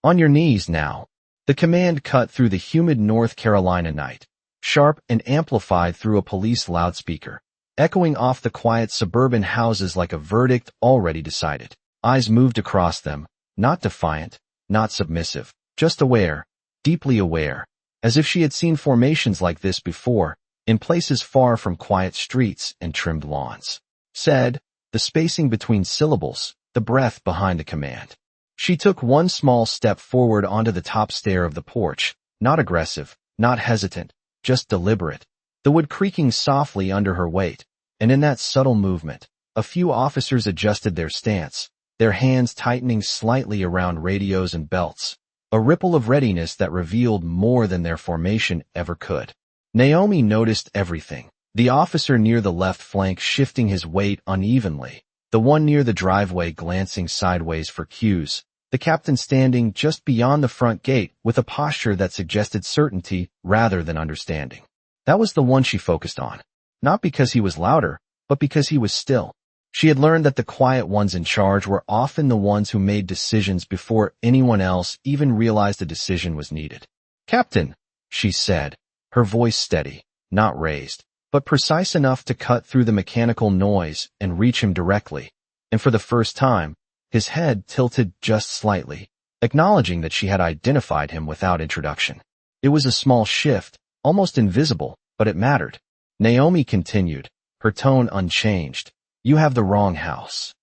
On your knees now. The command cut through the humid North Carolina night, sharp and amplified through a police loudspeaker, echoing off the quiet suburban houses like a verdict already decided. Eyes moved across them, not defiant, not submissive, just aware, deeply aware, as if she had seen formations like this before, in places far from quiet streets and trimmed lawns. Said, the spacing between syllables, the breath behind the command. She took one small step forward onto the top stair of the porch, not aggressive, not hesitant, just deliberate, the wood creaking softly under her weight, and in that subtle movement, a few officers adjusted their stance, their hands tightening slightly around radios and belts, a ripple of readiness that revealed more than their formation ever could. Naomi noticed everything, the officer near the left flank shifting his weight unevenly, the one near the driveway glancing sideways for cues, the captain standing just beyond the front gate with a posture that suggested certainty rather than understanding. That was the one she focused on, not because he was louder, but because he was still. She had learned that the quiet ones in charge were often the ones who made decisions before anyone else even realized a decision was needed. "Captain," she said, her voice steady, not raised, but precise enough to cut through the mechanical noise and reach him directly, and for the first time, his head tilted just slightly, acknowledging that she had identified him without introduction. It was a small shift, almost invisible, but it mattered. Naomi continued, her tone unchanged. "You have the wrong house."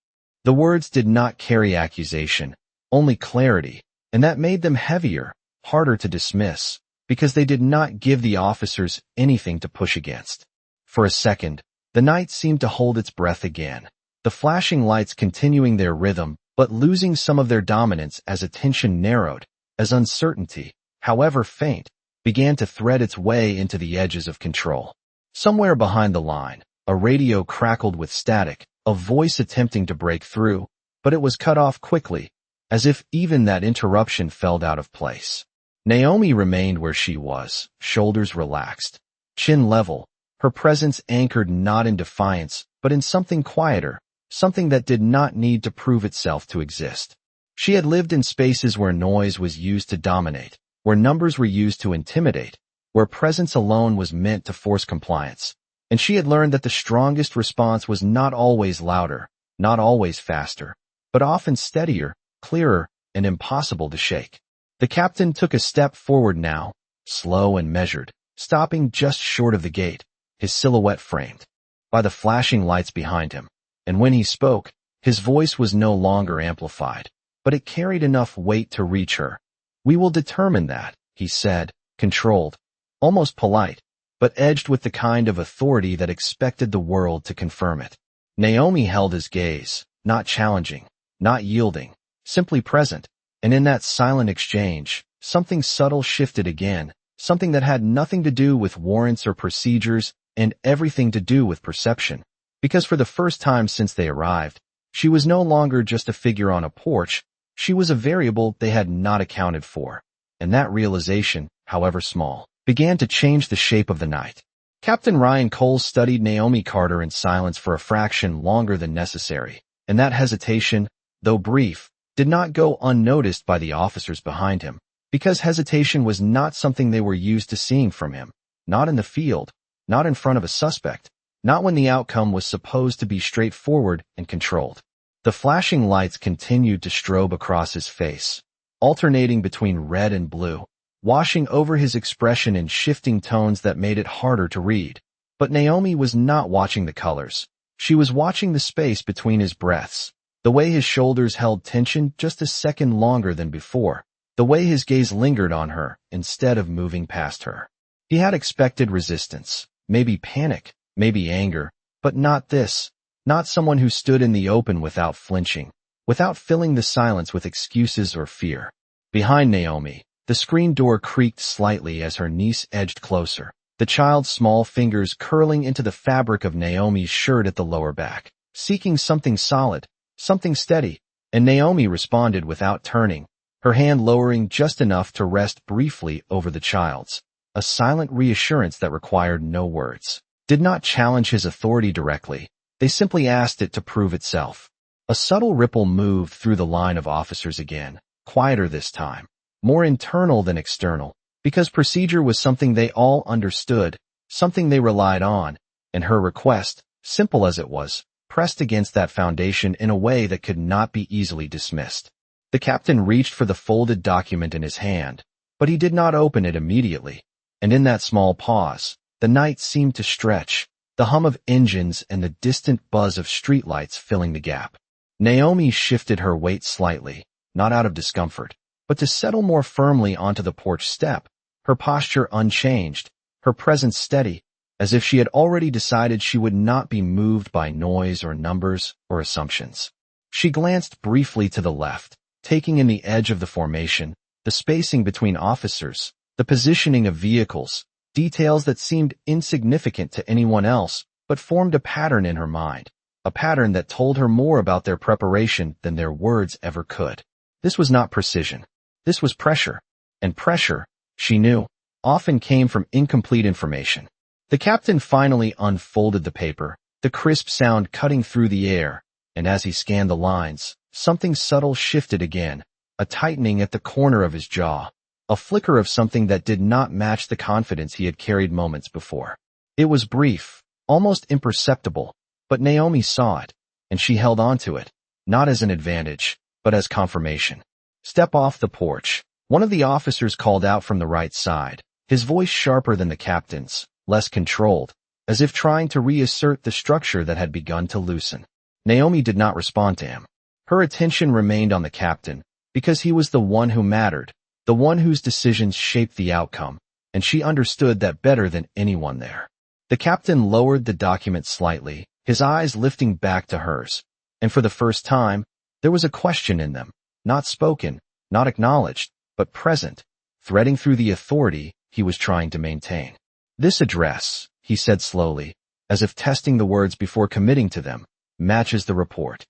The words did not carry accusation, only clarity, and that made them heavier, harder to dismiss, because they did not give the officers anything to push against. For a second, the night seemed to hold its breath again, the flashing lights continuing their rhythm, but losing some of their dominance as attention narrowed, as uncertainty, however faint, began to thread its way into the edges of control. Somewhere behind the line, a radio crackled with static, a voice attempting to break through, but it was cut off quickly, as if even that interruption felt out of place. Naomi remained where she was, shoulders relaxed, chin level, her presence anchored not in defiance, but in something quieter, something that did not need to prove itself to exist. She had lived in spaces where noise was used to dominate, where numbers were used to intimidate, where presence alone was meant to force compliance, and she had learned that the strongest response was not always louder, not always faster, but often steadier, clearer, and impossible to shake. The captain took a step forward now, slow and measured, stopping just short of the gate, his silhouette framed by the flashing lights behind him, and when he spoke, his voice was no longer amplified, but it carried enough weight to reach her. "We will determine that," he said, controlled, almost polite, but edged with the kind of authority that expected the world to confirm it. Naomi held his gaze, not challenging, not yielding, simply present, and in that silent exchange, something subtle shifted again, something that had nothing to do with warrants or procedures, and everything to do with perception, because for the first time since they arrived, she was no longer just a figure on a porch, she was a variable they had not accounted for, and that realization, however small, began to change the shape of the night. Captain Ryan Coles studied Naomi Carter in silence for a fraction longer than necessary, and that hesitation, though brief, did not go unnoticed by the officers behind him, because hesitation was not something they were used to seeing from him, not in the field, not in front of a suspect, not when the outcome was supposed to be straightforward and controlled. The flashing lights continued to strobe across his face, alternating between red and blue, washing over his expression in shifting tones that made it harder to read. But Naomi was not watching the colors. She was watching the space between his breaths, the way his shoulders held tension just a second longer than before, the way his gaze lingered on her instead of moving past her. He had expected resistance, maybe panic, maybe anger, but not this, not someone who stood in the open without flinching, without filling the silence with excuses or fear. Behind Naomi, the screen door creaked slightly as her niece edged closer, the child's small fingers curling into the fabric of Naomi's shirt at the lower back, seeking something solid, something steady, and Naomi responded without turning, her hand lowering just enough to rest briefly over the child's, a silent reassurance that required no words. Did not challenge his authority directly, they simply asked it to prove itself. A subtle ripple moved through the line of officers again, quieter this time, more internal than external, because procedure was something they all understood, something they relied on, and her request, simple as it was, pressed against that foundation in a way that could not be easily dismissed. The captain reached for the folded document in his hand, but he did not open it immediately, and in that small pause, the night seemed to stretch, the hum of engines and the distant buzz of streetlights filling the gap. Naomi shifted her weight slightly, not out of discomfort, but to settle more firmly onto the porch step, her posture unchanged, her presence steady, as if she had already decided she would not be moved by noise or numbers or assumptions. She glanced briefly to the left, taking in the edge of the formation, the spacing between officers, the positioning of vehicles, details that seemed insignificant to anyone else, but formed a pattern in her mind, a pattern that told her more about their preparation than their words ever could. This was not precision. This was pressure. And pressure, she knew, often came from incomplete information. The captain finally unfolded the paper, the crisp sound cutting through the air, and as he scanned the lines, something subtle shifted again, a tightening at the corner of his jaw, a flicker of something that did not match the confidence he had carried moments before. It was brief, almost imperceptible, but Naomi saw it, and she held on to it, not as an advantage, but as confirmation. "Step off the porch," one of the officers called out from the right side, his voice sharper than the captain's, less controlled, as if trying to reassert the structure that had begun to loosen. Naomi did not respond to him. Her attention remained on the captain, because he was the one who mattered, the one whose decisions shaped the outcome, and she understood that better than anyone there. The captain lowered the document slightly, his eyes lifting back to hers, and for the first time, there was a question in them, not spoken, not acknowledged, but present, threading through the authority he was trying to maintain. "This address," he said slowly, as if testing the words before committing to them, "matches the report."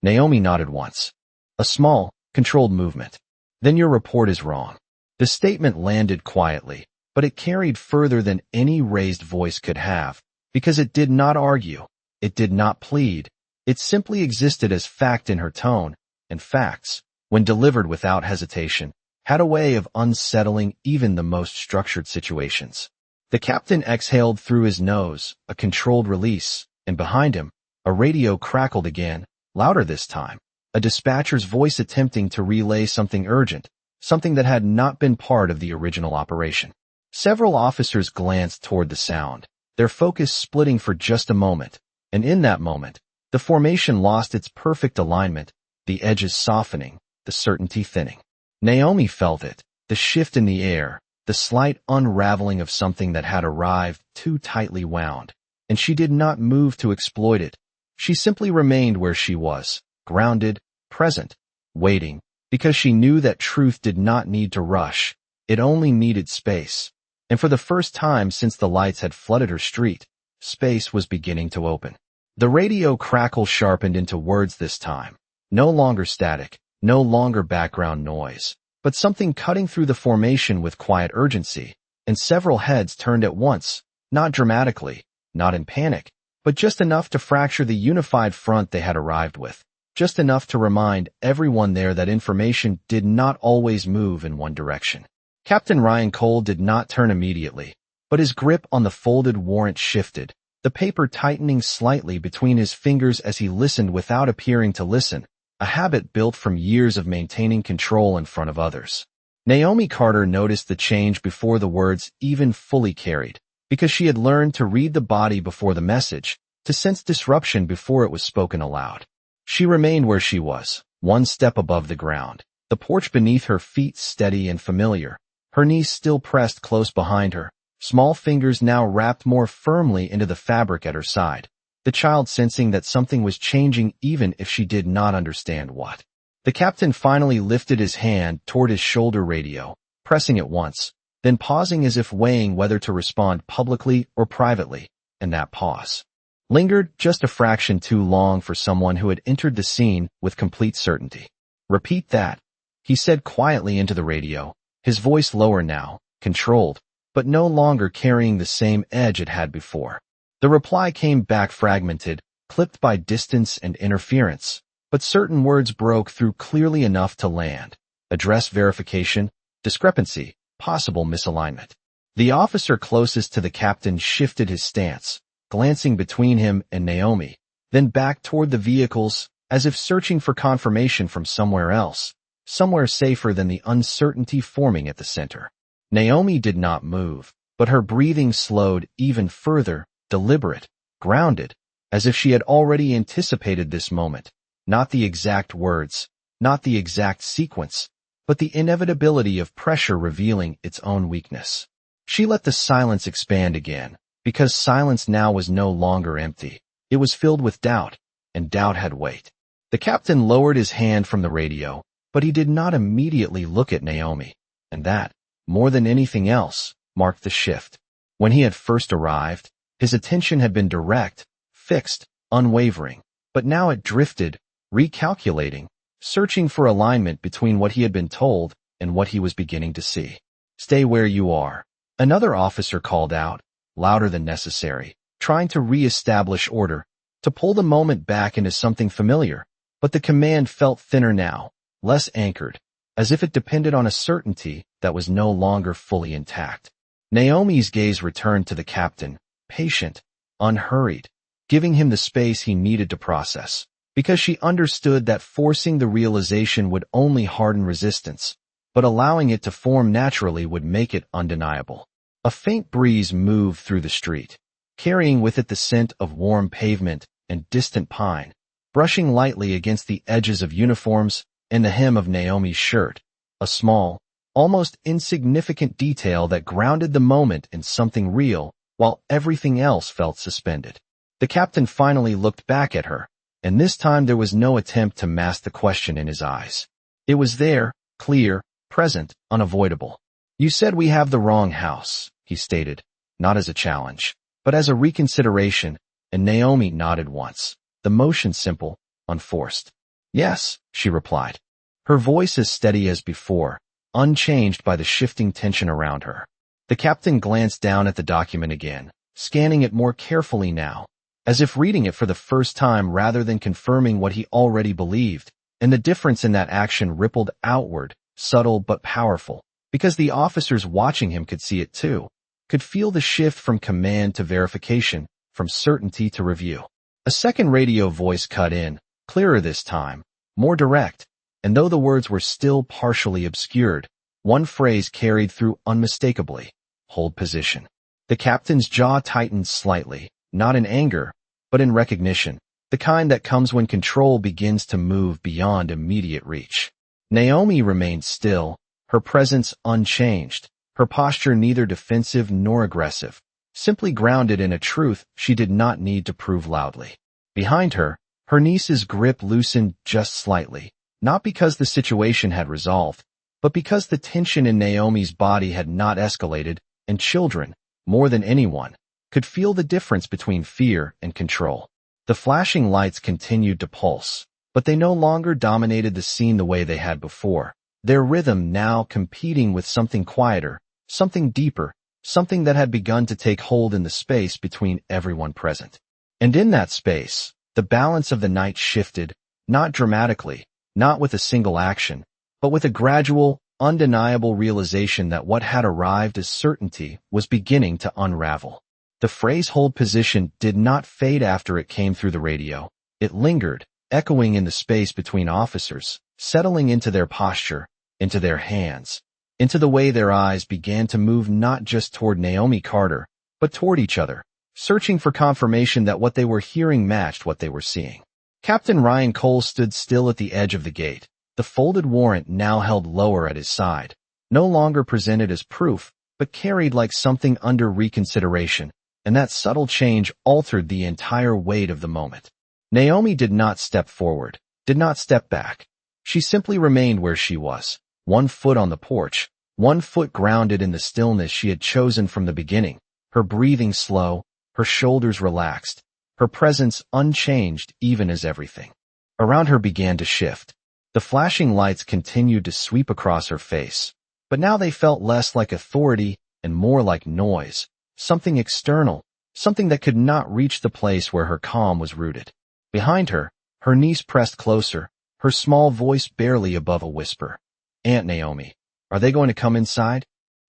Naomi nodded once. A small, controlled movement. "Then your report is wrong." The statement landed quietly, but it carried further than any raised voice could have, because it did not argue, it did not plead, it simply existed as fact in her tone, and facts, when delivered without hesitation, had a way of unsettling even the most structured situations. The captain exhaled through his nose, a controlled release, and behind him, a radio crackled again, louder this time, a dispatcher's voice attempting to relay something urgent, something that had not been part of the original operation. Several officers glanced toward the sound, their focus splitting for just a moment, and in that moment, the formation lost its perfect alignment, the edges softening, the certainty thinning. Naomi felt it, the shift in the air, the slight unraveling of something that had arrived too tightly wound, and she did not move to exploit it. She simply remained where she was, grounded, present, waiting, because she knew that truth did not need to rush, it only needed space. And for the first time since the lights had flooded her street, space was beginning to open. The radio crackle sharpened into words this time, no longer static, no longer background noise, but something cutting through the formation with quiet urgency, and several heads turned at once, not dramatically, not in panic, but just enough to fracture the unified front they had arrived with, just enough to remind everyone there that information did not always move in one direction. Captain Ryan Cole did not turn immediately, but his grip on the folded warrant shifted, the paper tightening slightly between his fingers as he listened without appearing to listen, a habit built from years of maintaining control in front of others. Naomi Carter noticed the change before the words even fully carried, because she had learned to read the body before the message, to sense disruption before it was spoken aloud. She remained where she was, one step above the ground, the porch beneath her feet steady and familiar, her knees still pressed close behind her, small fingers now wrapped more firmly into the fabric at her side, the child sensing that something was changing even if she did not understand what. The captain finally lifted his hand toward his shoulder radio, pressing it once, then pausing as if weighing whether to respond publicly or privately, and that pause lingered just a fraction too long for someone who had entered the scene with complete certainty. "Repeat that," he said quietly into the radio, his voice lower now, controlled, but no longer carrying the same edge it had before. The reply came back fragmented, clipped by distance and interference, but certain words broke through clearly enough to land. "Address verification, Discrepancy, possible misalignment. The officer closest to the captain shifted his stance, glancing between him and Naomi, then back toward the vehicles, as if searching for confirmation from somewhere else, somewhere safer than the uncertainty forming at the center. Naomi did not move, but her breathing slowed even further, deliberate, grounded, as if she had already anticipated this moment. Not the exact words, not the exact sequence, but the inevitability of pressure revealing its own weakness. She let the silence expand again, because silence now was no longer empty. It was filled with doubt, and doubt had weight. The captain lowered his hand from the radio, but he did not immediately look at Naomi, and that, more than anything else, marked the shift. When he had first arrived, his attention had been direct, fixed, unwavering, but now it drifted, recalculating, searching for alignment between what he had been told and what he was beginning to see. "Stay where you are," another officer called out, louder than necessary, trying to re-establish order, to pull the moment back into something familiar. But the command felt thinner now, less anchored, as if it depended on a certainty that was no longer fully intact. Naomi's gaze returned to the captain, patient, unhurried, giving him the space he needed to process, because she understood that forcing the realization would only harden resistance, but allowing it to form naturally would make it undeniable. A faint breeze moved through the street, carrying with it the scent of warm pavement and distant pine, brushing lightly against the edges of uniforms and the hem of Naomi's shirt, a small, almost insignificant detail that grounded the moment in something real while everything else felt suspended. The captain finally looked back at her, and this time there was no attempt to mask the question in his eyes. It was there, clear, present, unavoidable. "You said we have the wrong house," he stated, not as a challenge, but as a reconsideration, and Naomi nodded once, the motion simple, unforced. "Yes," she replied, her voice as steady as before, unchanged by the shifting tension around her. The captain glanced down at the document again, scanning it more carefully now, as if reading it for the first time rather than confirming what he already believed, and the difference in that action rippled outward, subtle but powerful, because the officers watching him could see it too, could feel the shift from command to verification, from certainty to review. A second radio voice cut in, clearer this time, more direct, and though the words were still partially obscured, one phrase carried through unmistakably: "Hold position." The captain's jaw tightened slightly, not in anger, but in recognition, the kind that comes when control begins to move beyond immediate reach. Naomi remained still, her presence unchanged, her posture neither defensive nor aggressive, simply grounded in a truth she did not need to prove loudly. Behind her, her niece's grip loosened just slightly, not because the situation had resolved, but because the tension in Naomi's body had not escalated, and children, more than anyone, could feel the difference between fear and control. The flashing lights continued to pulse, but they no longer dominated the scene the way they had before, their rhythm now competing with something quieter, something deeper, something that had begun to take hold in the space between everyone present. And in that space, the balance of the night shifted, not dramatically, not with a single action, but with a gradual, undeniable realization that what had arrived as certainty was beginning to unravel. The phrase "hold position" did not fade after it came through the radio. It lingered, echoing in the space between officers, settling into their posture, into their hands, into the way their eyes began to move not just toward Naomi Carter, but toward each other, searching for confirmation that what they were hearing matched what they were seeing. Captain Ryan Cole stood still at the edge of the gate, the folded warrant now held lower at his side, no longer presented as proof, but carried like something under reconsideration, and that subtle change altered the entire weight of the moment. Naomi did not step forward, did not step back. She simply remained where she was, one foot on the porch, one foot grounded in the stillness she had chosen from the beginning, her breathing slow, her shoulders relaxed, her presence unchanged even as everything around her began to shift. The flashing lights continued to sweep across her face, but now they felt less like authority and more like noise, something external, something that could not reach the place where her calm was rooted. Behind her, her niece pressed closer, her small voice barely above a whisper. "Aunt Naomi." Are they going to come inside?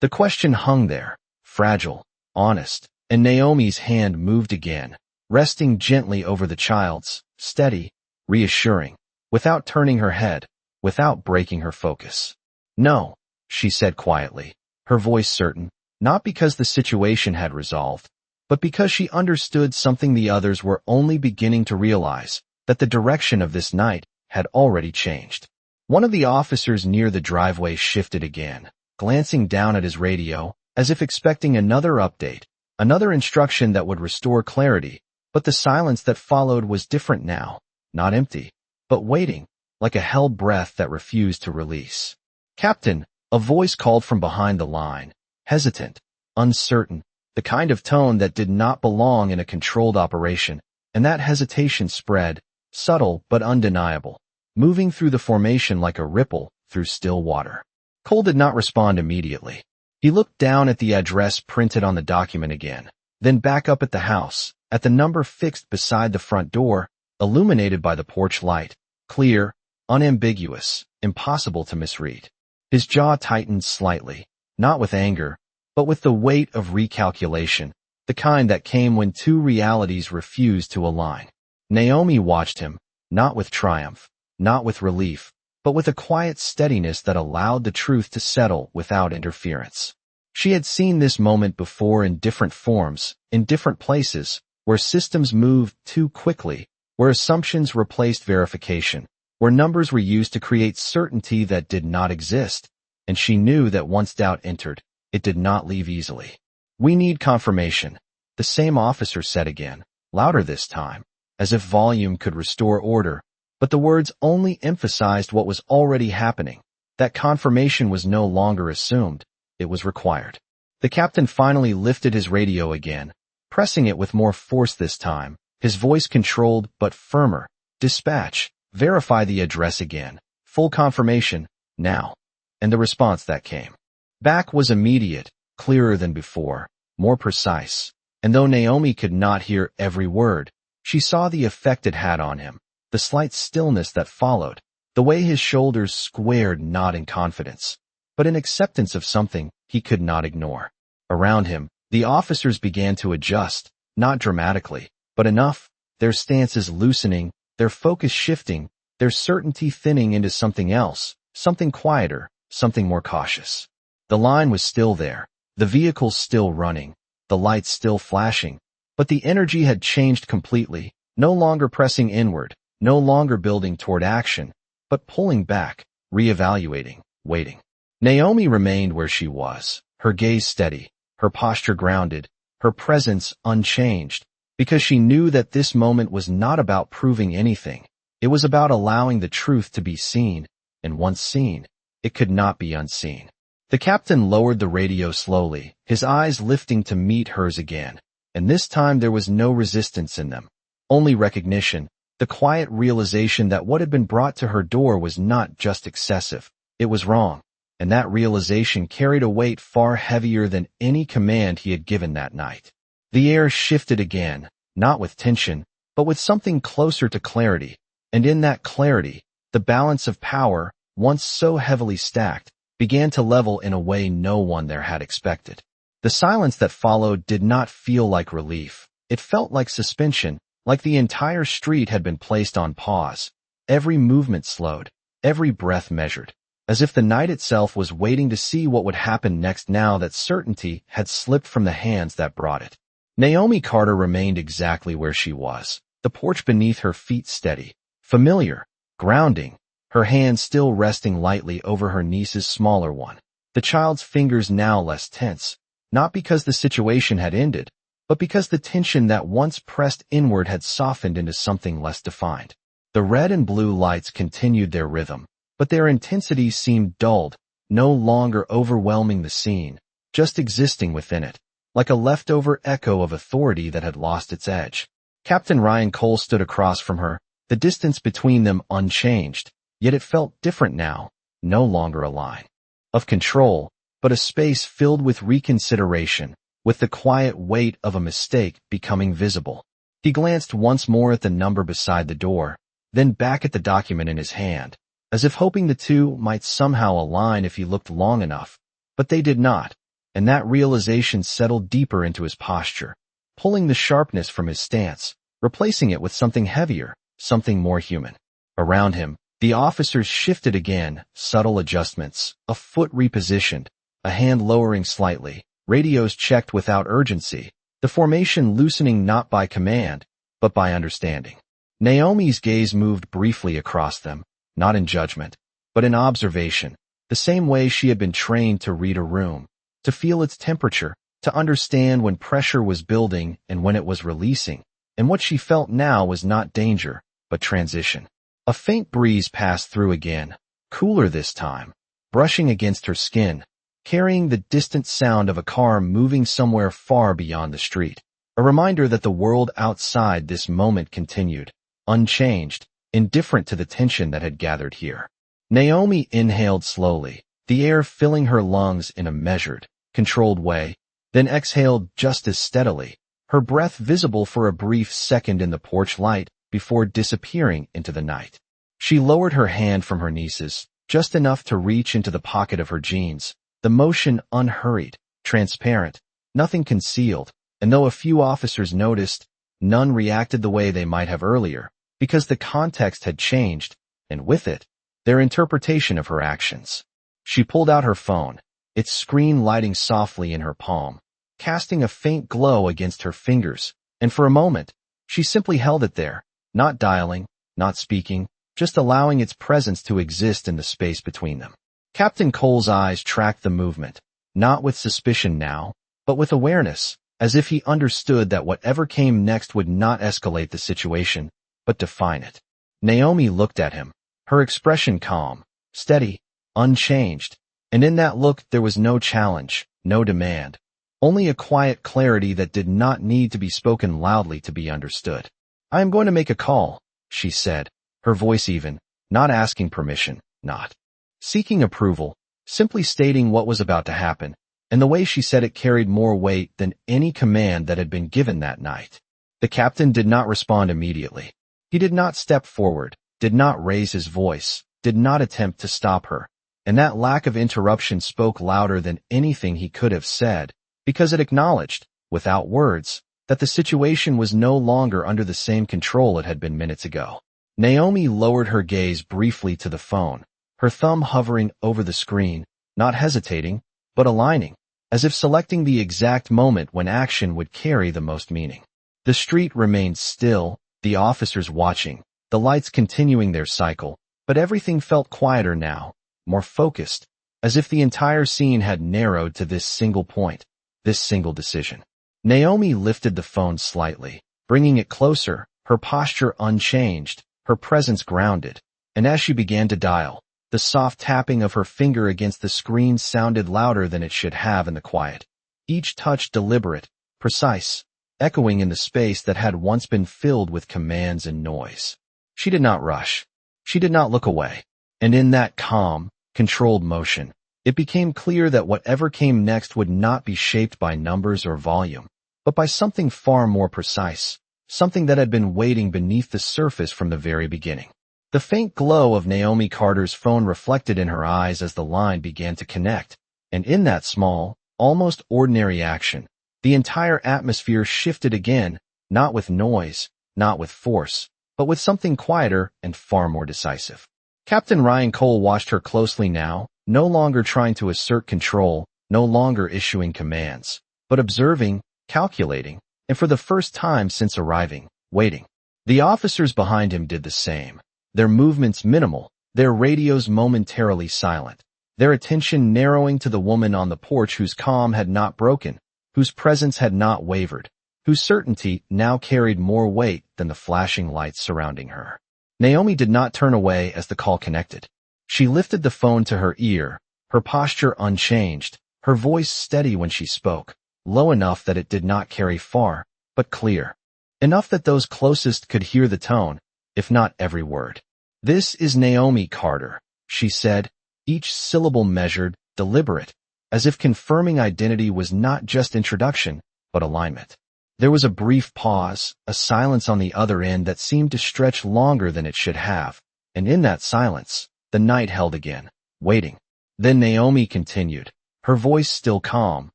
The question hung there, fragile, honest, and Naomi's hand moved again, resting gently over the child's, steady, reassuring, without turning her head, without breaking her focus. No, she said quietly, her voice certain, not because the situation had resolved, but because she understood something the others were only beginning to realize, that the direction of this night had already changed. One of the officers near the driveway shifted again, glancing down at his radio, as if expecting another update, another instruction that would restore clarity, but the silence that followed was different now, not empty, but waiting, like a held breath that refused to release. "Captain," a voice called from behind the line, hesitant, uncertain, the kind of tone that did not belong in a controlled operation, and that hesitation spread, subtle but undeniable, moving through the formation like a ripple through still water. Cole did not respond immediately. He looked down at the address printed on the document again, then back up at the house, at the number fixed beside the front door, illuminated by the porch light, clear, unambiguous, impossible to misread. His jaw tightened slightly, not with anger, but with the weight of recalculation, the kind that came when two realities refused to align. Naomi watched him, not with triumph, not with relief, but with a quiet steadiness that allowed the truth to settle without interference. She had seen this moment before in different forms, in different places, where systems moved too quickly, where assumptions replaced verification, where numbers were used to create certainty that did not exist, and she knew that once doubt entered, it did not leave easily. "We need confirmation," the same officer said again, louder this time, as if volume could restore order, but the words only emphasized what was already happening. That confirmation was no longer assumed, it was required. The captain finally lifted his radio again, pressing it with more force this time, his voice controlled but firmer. "Dispatch, verify the address again. Full confirmation, now." And the response that came back was immediate, clearer than before, more precise. And though Naomi could not hear every word, she saw the effect it had on him, the slight stillness that followed, the way his shoulders squared not in confidence, but in acceptance of something he could not ignore. Around him, the officers began to adjust, not dramatically, but enough, their stances loosening, their focus shifting, their certainty thinning into something else, something quieter, something more cautious. The line was still there, the vehicles still running, the lights still flashing, but the energy had changed completely, no longer pressing inward, no longer building toward action, but pulling back, reevaluating, waiting. Naomi remained where she was, her gaze steady, her posture grounded, her presence unchanged, because she knew that this moment was not about proving anything. It was about allowing the truth to be seen, and once seen, it could not be unseen. The captain lowered the radio slowly, his eyes lifting to meet hers again, and this time there was no resistance in them, only recognition, the quiet realization that what had been brought to her door was not just excessive, it was wrong, and that realization carried a weight far heavier than any command he had given that night. The air shifted again, not with tension, but with something closer to clarity, and in that clarity, the balance of power, once so heavily stacked, began to level in a way no one there had expected. The silence that followed did not feel like relief. It felt like suspension, like the entire street had been placed on pause. Every movement slowed, every breath measured, as if the night itself was waiting to see what would happen next now that certainty had slipped from the hands that brought it. Naomi Carter remained exactly where she was, the porch beneath her feet steady, familiar, grounding, her hand still resting lightly over her niece's smaller one, the child's fingers now less tense, not because the situation had ended, but because the tension that once pressed inward had softened into something less defined. The red and blue lights continued their rhythm, but their intensity seemed dulled, no longer overwhelming the scene, just existing within it, like a leftover echo of authority that had lost its edge. Captain Ryan Cole stood across from her, the distance between them unchanged, yet it felt different now, no longer a line of control, but a space filled with reconsideration, with the quiet weight of a mistake becoming visible. He glanced once more at the number beside the door, then back at the document in his hand, as if hoping the two might somehow align if he looked long enough. But they did not, and that realization settled deeper into his posture, pulling the sharpness from his stance, replacing it with something heavier, something more human. Around him, the officers shifted again, subtle adjustments, a foot repositioned, a hand lowering slightly, radios checked without urgency, the formation loosening not by command, but by understanding. Naomi's gaze moved briefly across them, not in judgment, but in observation, the same way she had been trained to read a room, to feel its temperature, to understand when pressure was building and when it was releasing, and what she felt now was not danger, but transition. A faint breeze passed through again, cooler this time, brushing against her skin, carrying the distant sound of a car moving somewhere far beyond the street. A reminder that the world outside this moment continued, unchanged, indifferent to the tension that had gathered here. Naomi inhaled slowly, the air filling her lungs in a measured, controlled way, then exhaled just as steadily, her breath visible for a brief second in the porch light before disappearing into the night. She lowered her hand from her niece's, just enough to reach into the pocket of her jeans, the motion unhurried, transparent, nothing concealed, and though a few officers noticed, none reacted the way they might have earlier, because the context had changed, and with it, their interpretation of her actions. She pulled out her phone, its screen lighting softly in her palm, casting a faint glow against her fingers, and for a moment, she simply held it there, not dialing, not speaking, just allowing its presence to exist in the space between them. Captain Cole's eyes tracked the movement, not with suspicion now, but with awareness, as if he understood that whatever came next would not escalate the situation, but define it. Naomi looked at him, her expression calm, steady, unchanged, and in that look there was no challenge, no demand, only a quiet clarity that did not need to be spoken loudly to be understood. "I am going to make a call," she said, her voice even, not asking permission, not seeking approval, simply stating what was about to happen, and the way she said it carried more weight than any command that had been given that night. The captain did not respond immediately. He did not step forward, did not raise his voice, did not attempt to stop her, and that lack of interruption spoke louder than anything he could have said, because it acknowledged, without words, that the situation was no longer under the same control it had been minutes ago. Naomi lowered her gaze briefly to the phone, her thumb hovering over the screen, not hesitating, but aligning, as if selecting the exact moment when action would carry the most meaning. The street remained still, the officers watching, the lights continuing their cycle, but everything felt quieter now, more focused, as if the entire scene had narrowed to this single point, this single decision. Naomi lifted the phone slightly, bringing it closer, her posture unchanged, her presence grounded, and as she began to dial, the soft tapping of her finger against the screen sounded louder than it should have in the quiet. Each touch deliberate, precise, echoing in the space that had once been filled with commands and noise. She did not rush. She did not look away. And in that calm, controlled motion, it became clear that whatever came next would not be shaped by numbers or volume, but by something far more precise, something that had been waiting beneath the surface from the very beginning. The faint glow of Naomi Carter's phone reflected in her eyes as the line began to connect, and in that small, almost ordinary action, the entire atmosphere shifted again, not with noise, not with force, but with something quieter and far more decisive. Captain Ryan Cole watched her closely now, no longer trying to assert control, no longer issuing commands, but observing, calculating, and for the first time since arriving, waiting. The officers behind him did the same, their movements minimal, their radios momentarily silent, their attention narrowing to the woman on the porch whose calm had not broken, whose presence had not wavered, whose certainty now carried more weight than the flashing lights surrounding her. Naomi did not turn away as the call connected. She lifted the phone to her ear, her posture unchanged, her voice steady when she spoke, low enough that it did not carry far, but clear, enough that those closest could hear the tone, if not every word. "This is Naomi Carter," she said, each syllable measured, deliberate, as if confirming identity was not just introduction, but alignment. There was a brief pause, a silence on the other end that seemed to stretch longer than it should have, and in that silence, The night held again, waiting. Then Naomi continued, her voice still calm,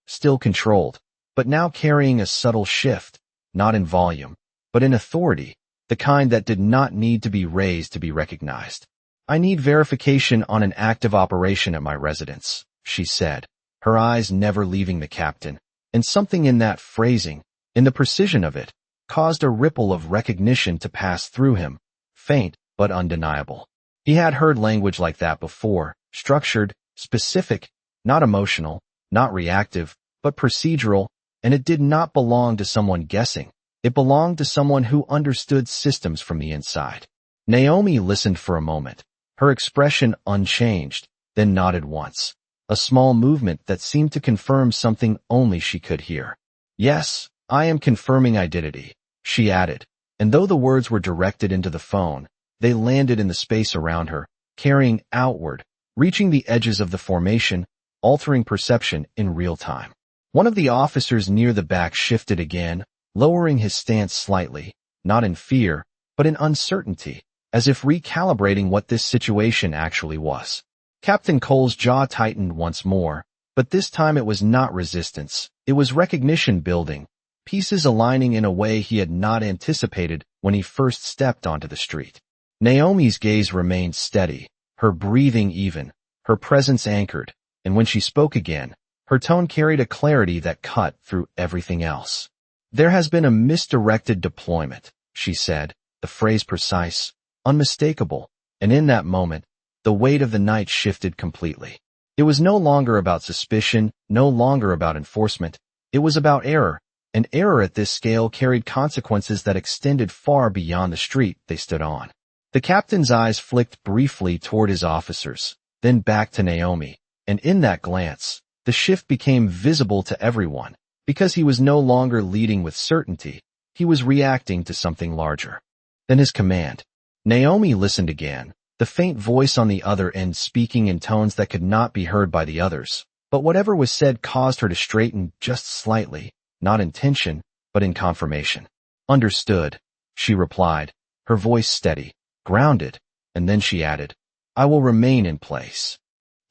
still controlled, but now carrying a subtle shift, not in volume, but in authority, the kind that did not need to be raised to be recognized. I need verification on an active operation at my residence, she said, her eyes never leaving the captain, and something in that phrasing, in the precision of it, caused a ripple of recognition to pass through him, faint but undeniable. He had heard language like that before, structured, specific, not emotional, not reactive, but procedural, and it did not belong to someone guessing. It belonged to someone who understood systems from the inside. Naomi listened for a moment, her expression unchanged, then nodded once, a small movement that seemed to confirm something only she could hear. Yes, I am confirming identity, she added, and though the words were directed into the phone, they landed in the space around her, carrying outward, reaching the edges of the formation, altering perception in real time. One of the officers near the back shifted again, lowering his stance slightly, not in fear, but in uncertainty, as if recalibrating what this situation actually was. Captain Cole's jaw tightened once more, but this time it was not resistance, it was recognition building, pieces aligning in a way he had not anticipated when he first stepped onto the street. Naomi's gaze remained steady, her breathing even, her presence anchored, and when she spoke again, her tone carried a clarity that cut through everything else. There has been a misdirected deployment, she said, the phrase precise, unmistakable, and in that moment, the weight of the night shifted completely. It was no longer about suspicion, no longer about enforcement. It was about error, and error at this scale carried consequences that extended far beyond the street they stood on. The captain's eyes flicked briefly toward his officers, then back to Naomi, and in that glance, the shift became visible to everyone, because he was no longer leading with certainty, he was reacting to something larger. Then his command. Naomi listened again, the faint voice on the other end speaking in tones that could not be heard by the others, but whatever was said caused her to straighten just slightly, not in tension, but in confirmation. Understood, she replied, her voice steady, grounded, and then she added, I will remain in place.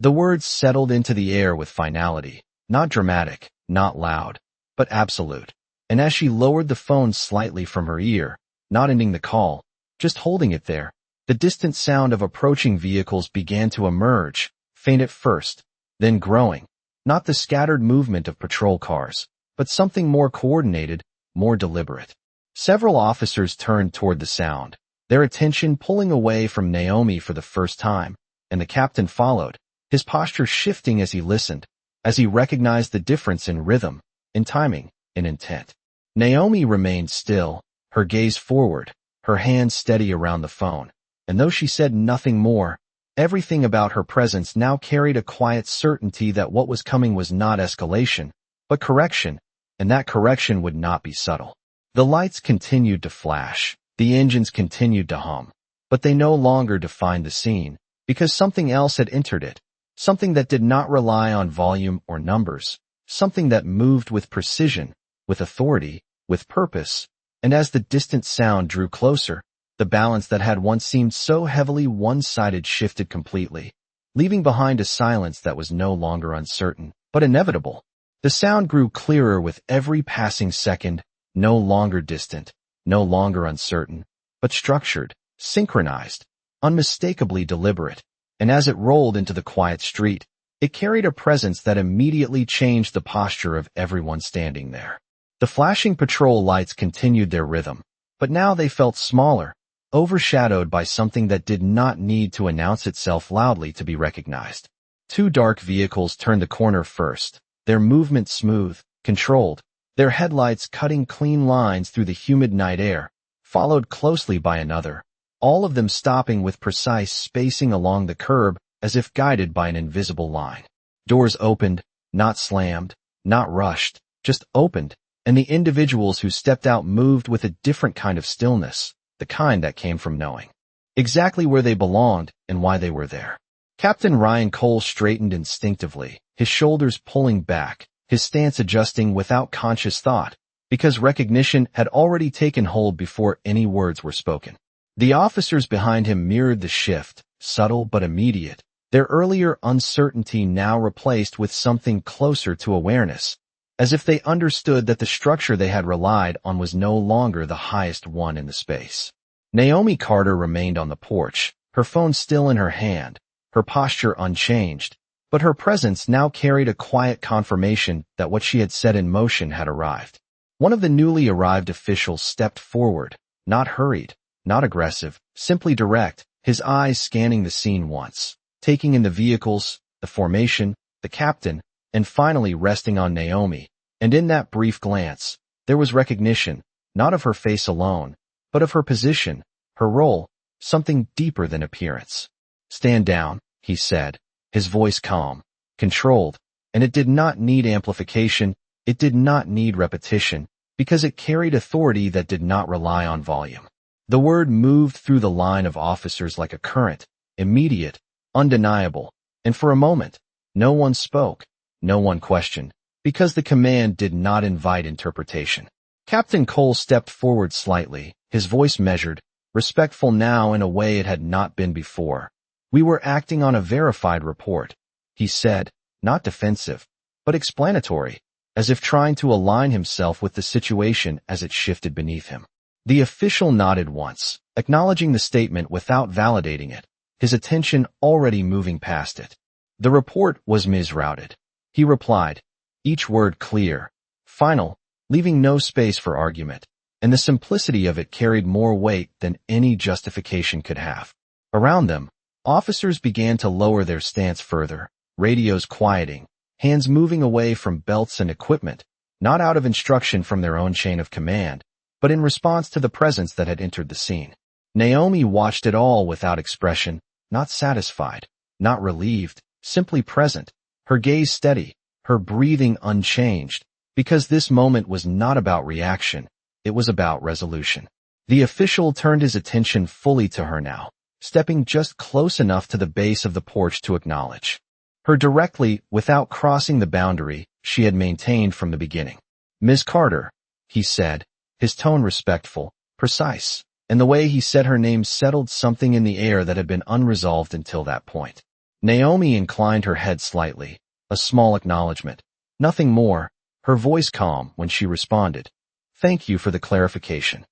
The words settled into the air with finality, not dramatic, not loud, but absolute, and as she lowered the phone slightly from her ear, not ending the call, just holding it there, the distant sound of approaching vehicles began to emerge, faint at first, then growing, not the scattered movement of patrol cars, but something more coordinated, more deliberate. Several officers turned toward the sound, their attention pulling away from Naomi for the first time, and the captain followed, his posture shifting as he listened, as he recognized the difference in rhythm, in timing, in intent. Naomi remained still, her gaze forward, her hands steady around the phone, and though she said nothing more, everything about her presence now carried a quiet certainty that what was coming was not escalation, but correction, and that correction would not be subtle. The lights continued to flash, the engines continued to hum, but they no longer defined the scene, because something else had entered it, something that did not rely on volume or numbers, something that moved with precision, with authority, with purpose, and as the distant sound drew closer, the balance that had once seemed so heavily one-sided shifted completely, leaving behind a silence that was no longer uncertain, but inevitable. The sound grew clearer with every passing second, no longer distant, no longer uncertain, but structured, synchronized, unmistakably deliberate, and as it rolled into the quiet street, it carried a presence that immediately changed the posture of everyone standing there. The flashing patrol lights continued their rhythm, but now they felt smaller, overshadowed by something that did not need to announce itself loudly to be recognized. Two dark vehicles turned the corner first, their movement smooth, controlled, their headlights cutting clean lines through the humid night air, followed closely by another, all of them stopping with precise spacing along the curb as if guided by an invisible line. Doors opened, not slammed, not rushed, just opened, and the individuals who stepped out moved with a different kind of stillness, the kind that came from knowing exactly where they belonged and why they were there. Captain Ryan Cole straightened instinctively, his shoulders pulling back, his stance adjusting without conscious thought, because recognition had already taken hold before any words were spoken. The officers behind him mirrored the shift, subtle but immediate, their earlier uncertainty now replaced with something closer to awareness, as if they understood that the structure they had relied on was no longer the highest one in the space. Naomi Carter remained on the porch, her phone still in her hand, her posture unchanged, but her presence now carried a quiet confirmation that what she had set in motion had arrived. One of the newly arrived officials stepped forward, not hurried, not aggressive, simply direct, his eyes scanning the scene once, taking in the vehicles, the formation, the captain, and finally resting on Naomi. And in that brief glance, there was recognition, not of her face alone, but of her position, her role, something deeper than appearance. "Stand down," he said, his voice calm, controlled, and it did not need amplification, it did not need repetition, because it carried authority that did not rely on volume. The word moved through the line of officers like a current, immediate, undeniable, and for a moment, no one spoke, no one questioned, because the command did not invite interpretation. Captain Cole stepped forward slightly, his voice measured, respectful now in a way it had not been before. "We were acting on a verified report," he said, not defensive, but explanatory, as if trying to align himself with the situation as it shifted beneath him. The official nodded once, acknowledging the statement without validating it, his attention already moving past it. The report was misrouted. He replied, each word clear, final, leaving no space for argument, and the simplicity of it carried more weight than any justification could have. Around them, officers began to lower their stance further, radios quieting, hands moving away from belts and equipment, not out of instruction from their own chain of command, but in response to the presence that had entered the scene. Naomi watched it all without expression, not satisfied, not relieved, simply present, her gaze steady, her breathing unchanged, because this moment was not about reaction, it was about resolution. The official turned his attention fully to her now, stepping just close enough to the base of the porch to acknowledge her directly without crossing the boundary she had maintained from the beginning. "Ms. Carter," he said, his tone respectful, precise, and the way he said her name settled something in the air that had been unresolved until that point. Naomi inclined her head slightly, a small acknowledgement, nothing more, her voice calm when she responded, "Thank you for the clarification."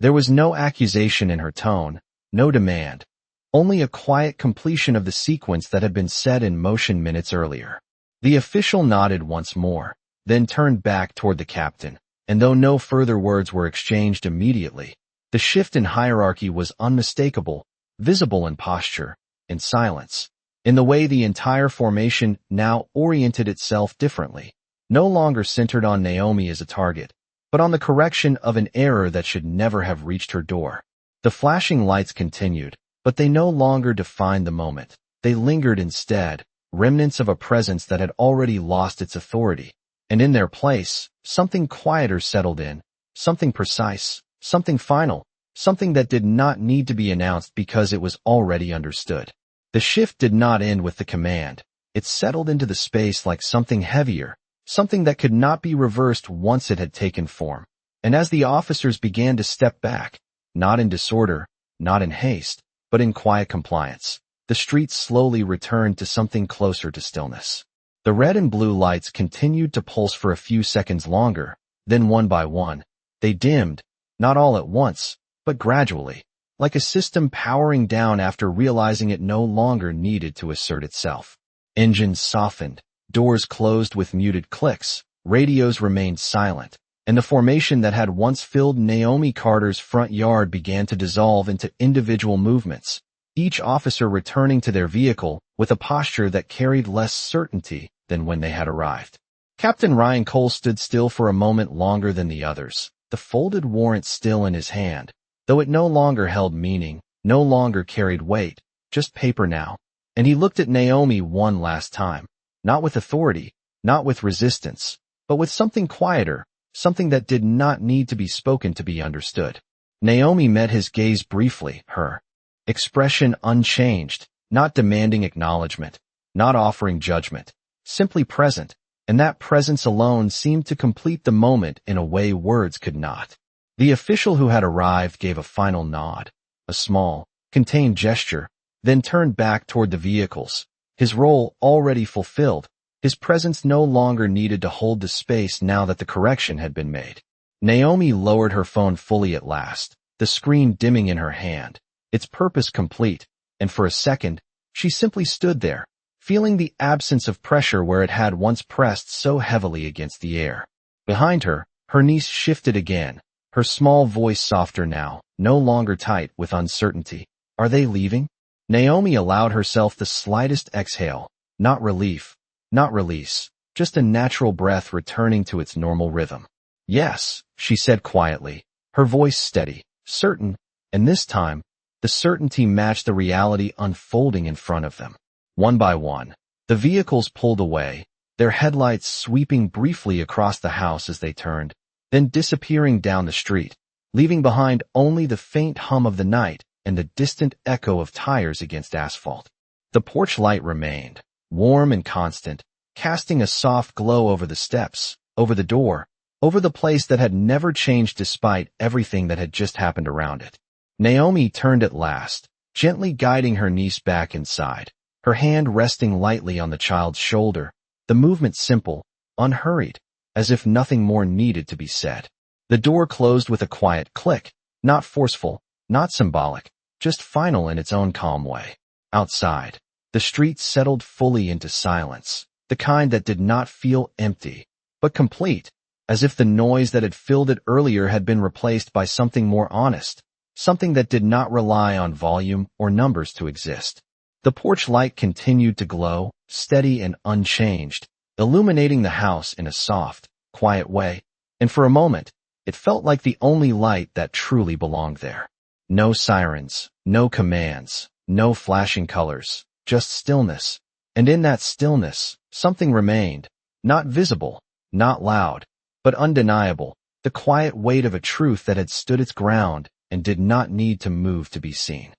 There was no accusation in her tone, no demand, only a quiet completion of the sequence that had been set in motion minutes earlier. The official nodded once more, then turned back toward the captain, and though no further words were exchanged immediately, the shift in hierarchy was unmistakable, visible in posture, in silence, in the way the entire formation now oriented itself differently, no longer centered on Naomi as a target, but on the correction of an error that should never have reached her door. The flashing lights continued, but they no longer defined the moment. They lingered instead, remnants of a presence that had already lost its authority. And in their place, something quieter settled in, something precise, something final, something that did not need to be announced because it was already understood. The shift did not end with the command. It settled into the space like something heavier, something that could not be reversed once it had taken form. And as the officers began to step back, not in disorder, not in haste, but in quiet compliance, the streets slowly returned to something closer to stillness. The red and blue lights continued to pulse for a few seconds longer, then one by one, they dimmed, not all at once, but gradually, like a system powering down after realizing it no longer needed to assert itself. Engines softened, doors closed with muted clicks, radios remained silent, and the formation that had once filled Naomi Carter's front yard began to dissolve into individual movements, each officer returning to their vehicle with a posture that carried less certainty than when they had arrived. Captain Ryan Cole stood still for a moment longer than the others, the folded warrant still in his hand, though it no longer held meaning, no longer carried weight, just paper now. And he looked at Naomi one last time, not with authority, not with resistance, but with something quieter, something that did not need to be spoken to be understood. Naomi met his gaze briefly, her expression unchanged, not demanding acknowledgement, not offering judgment, simply present, and that presence alone seemed to complete the moment in a way words could not. The official who had arrived gave a final nod, a small, contained gesture, then turned back toward the vehicles. His role already fulfilled, his presence no longer needed to hold the space now that the correction had been made. Naomi lowered her phone fully at last, the screen dimming in her hand, its purpose complete, and for a second, she simply stood there, feeling the absence of pressure where it had once pressed so heavily against the air. Behind her, her niece shifted again, her small voice softer now, no longer tight with uncertainty. Are they leaving? Naomi allowed herself the slightest exhale, not relief, not release, just a natural breath returning to its normal rhythm. Yes, she said quietly, her voice steady, certain, and this time, the certainty matched the reality unfolding in front of them. One by one, the vehicles pulled away, their headlights sweeping briefly across the house as they turned, then disappearing down the street, leaving behind only the faint hum of the night and the distant echo of tires against asphalt. The porch light remained, warm and constant, casting a soft glow over the steps, over the door, over the place that had never changed despite everything that had just happened around it. Naomi turned at last, gently guiding her niece back inside, her hand resting lightly on the child's shoulder, the movement simple, unhurried, as if nothing more needed to be said. The door closed with a quiet click, not forceful, not symbolic, just final in its own calm way. Outside, the street settled fully into silence, the kind that did not feel empty, but complete, as if the noise that had filled it earlier had been replaced by something more honest, something that did not rely on volume or numbers to exist. The porch light continued to glow, steady and unchanged, illuminating the house in a soft, quiet way, and for a moment, it felt like the only light that truly belonged there. No sirens, no commands, no flashing colors, just stillness. And in that stillness, something remained, not visible, not loud, but undeniable, the quiet weight of a truth that had stood its ground and did not need to move to be seen.